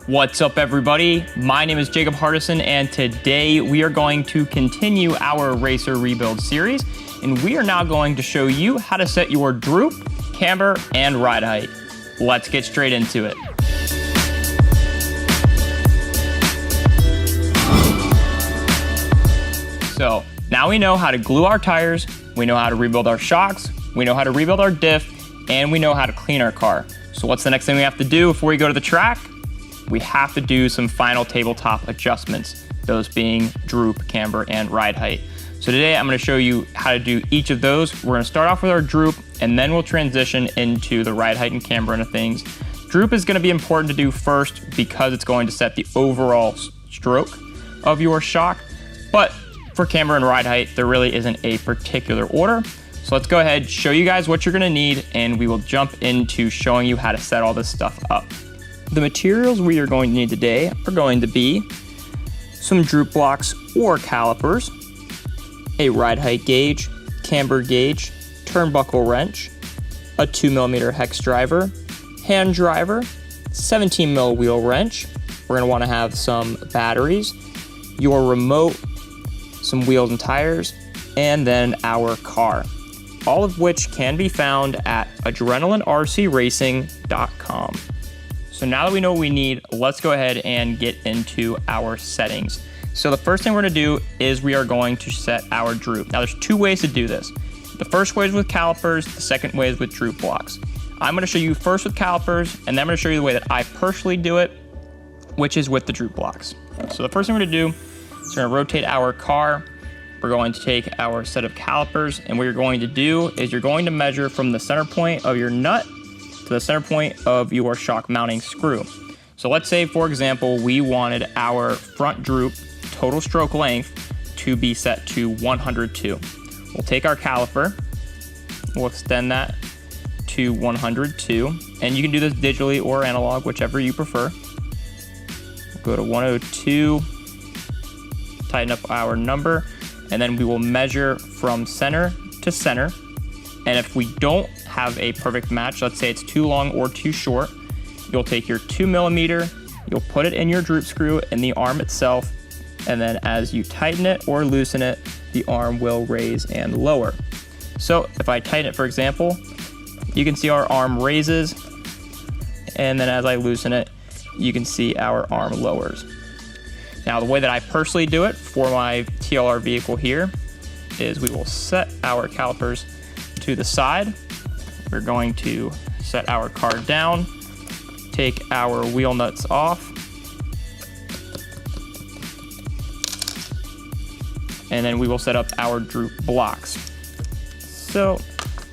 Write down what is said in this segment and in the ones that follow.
What's up, everybody? My name is Jacob Hardison, and today we are going to continue our racer rebuild series, and we are now going to show you how to set your droop, camber, and ride height. Let's get straight into it. So now we know how to glue our tires, we know how to rebuild our shocks, we know how to rebuild our diff, and we know how to clean our car. So what's the next thing we have to do before we go to the track? We have to do some final tabletop adjustments, those being droop, camber, and ride height. So today I'm going to show you how to do each of those. We're going to start off with our droop, and then we'll transition into the ride height and camber into things. Droop is going to be important to do first because it's going to set the overall stroke of your shock. But for camber and ride height, there really isn't a particular order. So let's go ahead, show you guys what you're going to need, and we will jump into showing you how to set all this stuff up. The materials we are going to need today are going to be some droop blocks or calipers, a ride height gauge, camber gauge, turnbuckle wrench, a 2mm hex driver, hand driver, 17mm wheel wrench. We're going to want to have some batteries, your remote, some wheels and tires, and then our car, all of which can be found at adrenalinrcracing.com. So now that we know what we need, let's go ahead and get into our settings. So the first thing we're gonna do is we are going to set our droop. Now there's two ways to do this. The first way is with calipers, the second way is with droop blocks. I'm gonna show you first with calipers, and then I'm gonna show you the way that I personally do it, which is with the droop blocks. So the first thing we're gonna do is we're gonna rotate our car. We're going to take our set of calipers, and what you're going to do is you're going to measure from the center point of your nut to the center point of your shock mounting screw. So let's say, for example, we wanted our front droop total stroke length to be set to 102. We'll take our caliper, we'll extend that to 102, and you can do this digitally or analog, whichever you prefer. We'll go to 102, tighten up our number, and then we will measure from center to center. And if we don't have a perfect match, let's say it's too long or too short, you'll take your 2mm, you'll put it in your droop screw in the arm itself, and then as you tighten it or loosen it, the arm will raise and lower. So if I tighten it, for example, you can see our arm raises, and then as I loosen it, you can see our arm lowers. Now the way that I personally do it for my TLR vehicle here is we will set our calipers to the side. We're going to set our car down, take our wheel nuts off, and then we will set up our droop blocks. So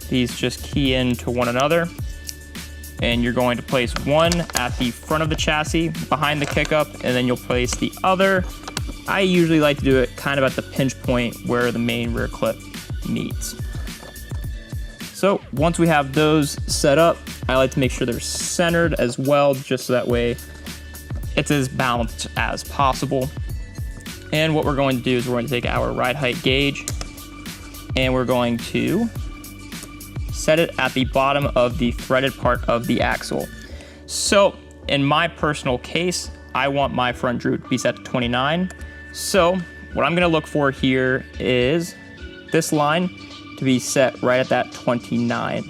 these just key into one another, and you're going to place one at the front of the chassis behind the kickup, and then you'll place the other. I usually like to do it kind of at the pinch point where the main rear clip meets. So once we have those set up, I like to make sure they're centered as well, just so that way it's as balanced as possible. And what we're going to do is we're going to take our ride height gauge, and we're going to set it at the bottom of the threaded part of the axle. So in my personal case, I want my front droop to be set to 29. So what I'm gonna look for here is this line to be set right at that 29.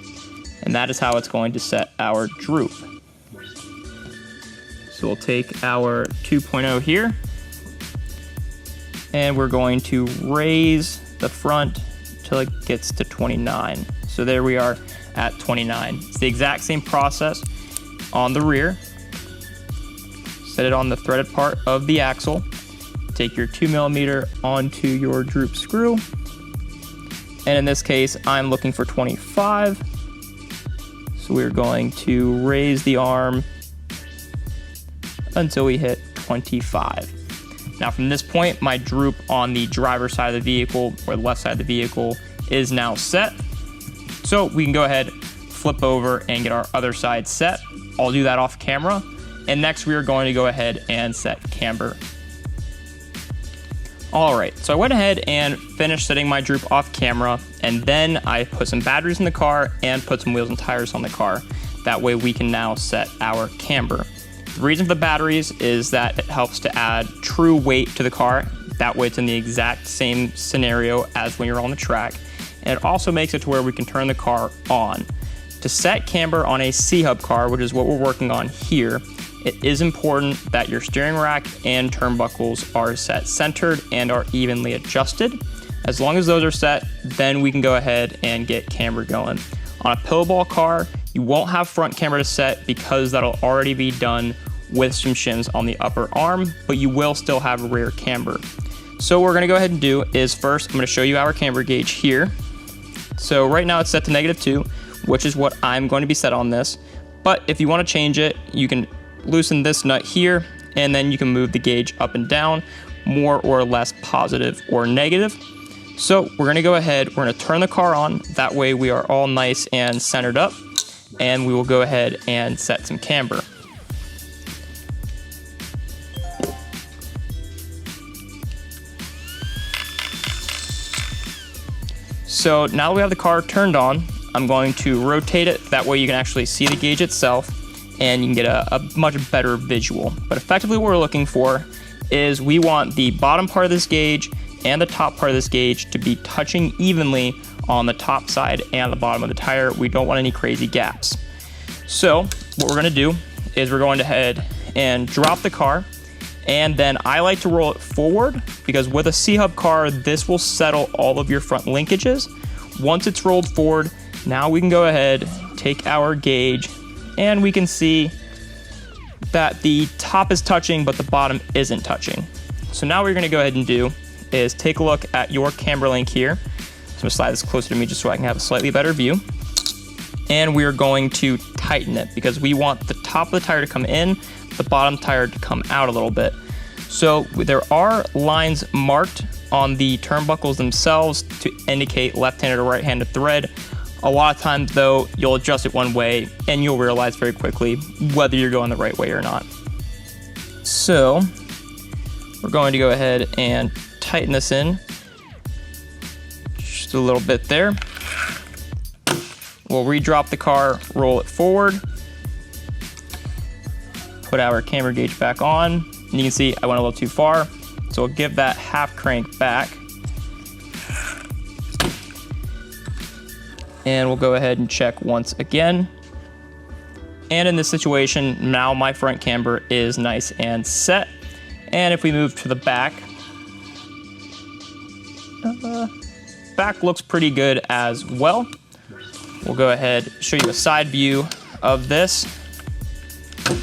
And that is how it's going to set our droop. So we'll take our 2.0 here, and we're going to raise the front till it gets to 29. So there we are at 29. It's the exact same process on the rear. Set it on the threaded part of the axle. Take your 2mm onto your droop screw. And in this case, I'm looking for 25. So we're going to raise the arm until we hit 25. Now from this point, my droop on the driver's side of the vehicle, or the left side of the vehicle, is now set. So we can go ahead, flip over, and get our other side set. I'll do that off camera. And next we are going to go ahead and set camber. All right, so I went ahead and finished setting my droop off camera, and then I put some batteries in the car and put some wheels and tires on the car. That way we can now set our camber. The reason for the batteries is that it helps to add true weight to the car. That way it's in the exact same scenario as when you're on the track. And it also makes it to where we can turn the car on. To set camber on a C-hub car, which is what we're working on here, it is important that your steering rack and turnbuckles are set centered and are evenly adjusted. As long as those are set, then we can go ahead and get camber going. On a pillowball car, you won't have front camber to set because that'll already be done with some shims on the upper arm, but you will still have rear camber. So what we're gonna go ahead and do is first, I'm gonna show you our camber gauge here. So right now it's set to -2, which is what I'm going to be set on this. But if you wanna change it, you can loosen this nut here, and then you can move the gauge up and down, more or less positive or negative. So we're gonna go ahead, we're gonna turn the car on. That way we are all nice and centered up, and we will go ahead and set some camber. So now that we have the car turned on, I'm going to rotate it. That way you can actually see the gauge itself and you can get a much better visual. But effectively what we're looking for is we want the bottom part of this gauge and the top part of this gauge to be touching evenly on the top side and the bottom of the tire. We don't want any crazy gaps. So what we're gonna do is we're going to head and drop the car, and then I like to roll it forward because with a C-hub car, this will settle all of your front linkages. Once it's rolled forward, now we can go ahead, take our gauge, and we can see that the top is touching, but the bottom isn't touching. So now what you're gonna go ahead and do is take a look at your camber link here. So I'm gonna slide this closer to me just so I can have a slightly better view. And we're going to tighten it because we want the top of the tire to come in, the bottom tire to come out a little bit. So there are lines marked on the turnbuckles themselves to indicate left-handed or right-handed thread. A lot of times though, you'll adjust it one way and you'll realize very quickly whether you're going the right way or not. So we're going to go ahead and tighten this in just a little bit there. We'll re-drop the car, roll it forward, put our camber gauge back on, and you can see I went a little too far, so we'll give that half crank back. And we'll go ahead and check once again. And in this situation, now my front camber is nice and set. And if we move to the back, back looks pretty good as well. We'll go ahead, show you a side view of this.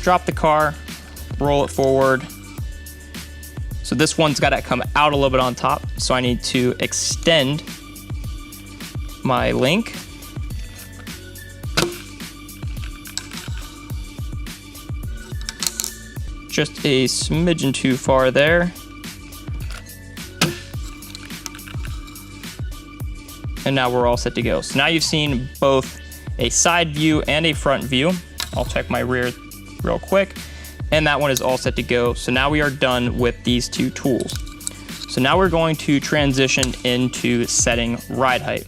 Drop the car, roll it forward. So this one's got to come out a little bit on top, so I need to extend my link. Just a smidgen too far there. And now we're all set to go. So now you've seen both a side view and a front view. I'll check my rear real quick. And that one is all set to go. So now we are done with these two tools. So now we're going to transition into setting ride height.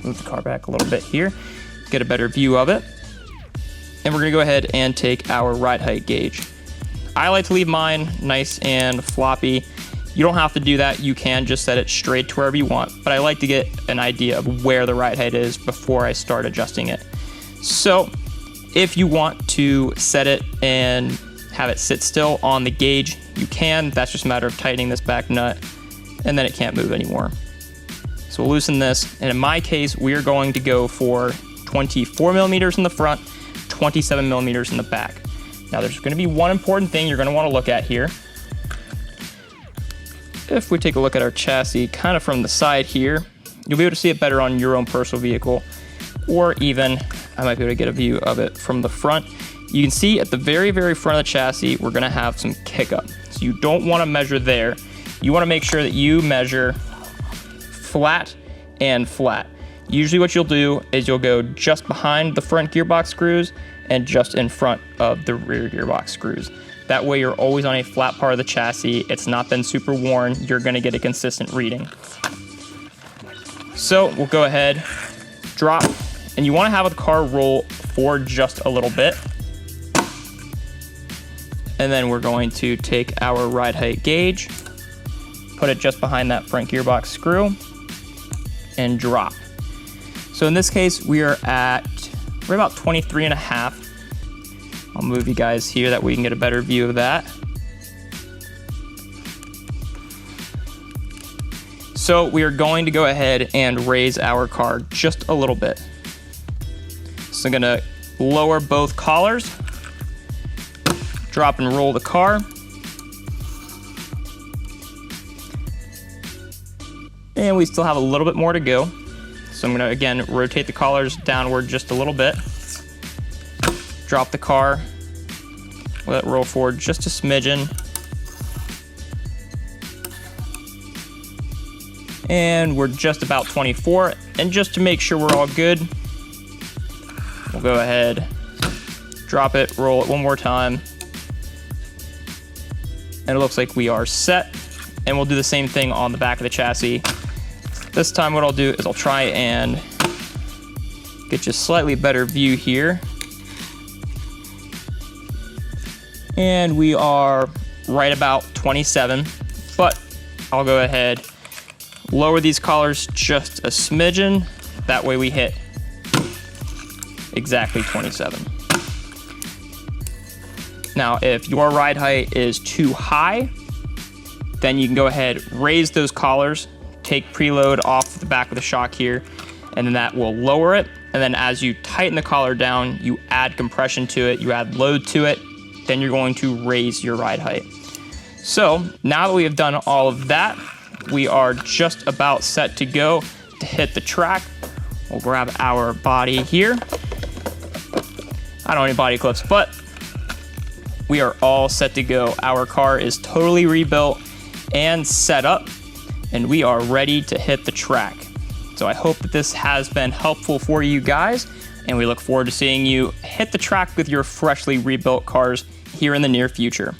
Move the car back a little bit here, get a better view of it. And we're gonna go ahead and take our ride height gauge. I like to leave mine nice and floppy. You don't have to do that. You can just set it straight to wherever you want, but I like to get an idea of where the ride height is before I start adjusting it. So if you want to set it and have it sit still on the gauge, you can. That's just a matter of tightening this back nut, and then it can't move anymore. So we'll loosen this, and in my case, we are going to go for 24 millimeters in the front, 27 millimeters in the back. Now there's gonna be one important thing you're gonna wanna look at here. If we take a look at our chassis kind of from the side here, you'll be able to see it better on your own personal vehicle, or even I might be able to get a view of it from the front. You can see at the very, very front of the chassis, we're gonna have some kick up. So you don't wanna measure there. You wanna make sure that you measure flat and flat. Usually what you'll do is you'll go just behind the front gearbox screws and just in front of the rear gearbox screws. That way you're always on a flat part of the chassis. It's not been super worn. You're gonna get a consistent reading. So we'll go ahead, drop, and you wanna have the car roll forward just a little bit. And then we're going to take our ride height gauge, put it just behind that front gearbox screw, and drop. So in this case, we're about 23.5. I'll move you guys here that we can get a better view of that. So we are going to go ahead and raise our car just a little bit. So I'm gonna lower both collars, drop and roll the car. And we still have a little bit more to go. So I'm gonna, again, rotate the collars downward just a little bit. Drop the car, let it roll forward just a smidgen. And we're just about 24. And just to make sure we're all good, we'll go ahead, drop it, roll it one more time. And it looks like we are set. And we'll do the same thing on the back of the chassis. This time what I'll do is I'll try and get you a slightly better view here. And we are right about 27, but I'll go ahead, lower these collars just a smidgen. That way we hit exactly 27. Now, if your ride height is too high, then you can go ahead, raise those collars, take preload off the back of the shock here, and then that will lower it. And then as you tighten the collar down, you add compression to it, you add load to it, then you're going to raise your ride height. So now that we have done all of that, we are just about set to go to hit the track. We'll grab our body here. I don't need body clips, but we are all set to go. Our car is totally rebuilt and set up, and we are ready to hit the track. So I hope that this has been helpful for you guys, and we look forward to seeing you hit the track with your freshly rebuilt cars here in the near future.